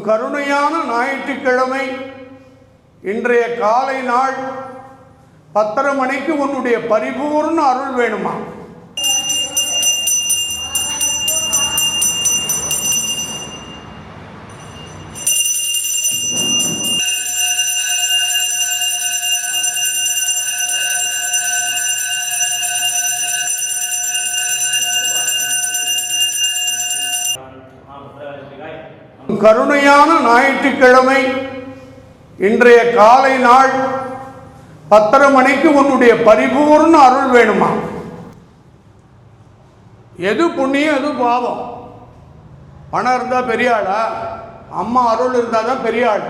கருணையான ஞாயிற்றுக்கிழமை இன்றைய காலை நாள் 10:30 மணிக்கு உன்னுடைய பரிபூர்ண அருள் வேணுமா? கருணையான ஞாயிற்றுக்கிழமை இன்றைய காலை நாள் 10:30 மணிக்கு உன்னுடைய பரிபூர்ண அருள் வேணுமா? எது புண்ணியம் எது பாவம்? பணம் இருந்தால் பெரிய ஆளா? அம்மா அருள் இருந்தால் தான் பெரிய ஆள்.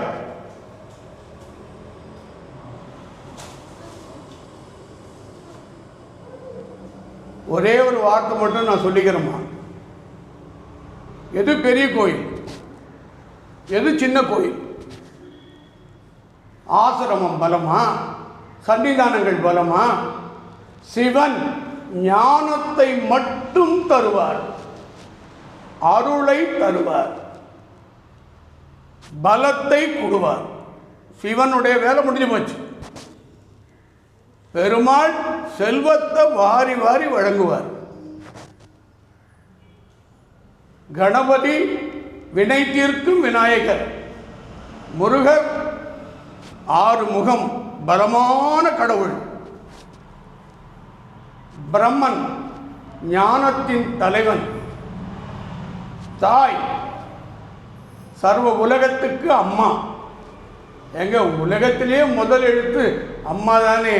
ஒரே ஒரு வார்த்தை மட்டும் நான் சொல்லிக்கிறேம்மா. எது பெரிய கோயில், எது சின்ன கோயில்? ஆசிரமம் பலமா, சன்னிதானங்கள் பலமா? சிவன் ஞானத்தை மட்டும் தருவார், அருளை தருவார், பலத்தை கொடுவார். சிவனுடைய வேலை முடிஞ்சு போச்சு. பெருமாள் செல்வத்தை வாரி வாரி வழங்குவார். கணபதி வினை தீர்க்கும் விநாயகர். முருகர் 6 முகம் பலமான கடவுள். பிரம்மன் ஞானத்தின் தலைவன். தாய் சர்வ உலகத்துக்கு அம்மா. எங்க உலகத்திலேயே முதல் எழுத்து அம்மா தானே,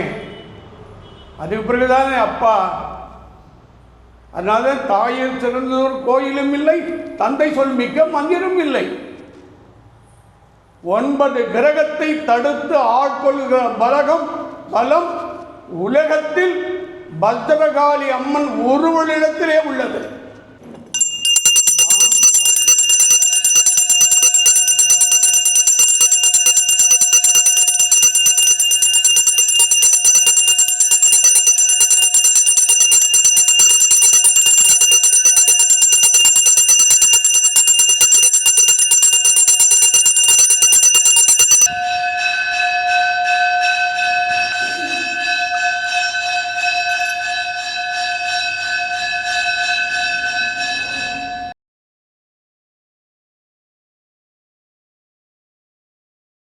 அதுக்கு பிறகுதானே அப்பா. அதனால தாயில் சிறந்ததொரு கோயிலும் இல்லை, தந்தை சொல் மிக்க மந்திரம் இல்லை. 9 கிரகத்தை தடுத்து ஆட்கொள்கிற பலம் உலகத்தில் பத்ரகாளி அம்மன் ஒருவரிடத்திலே உள்ளது.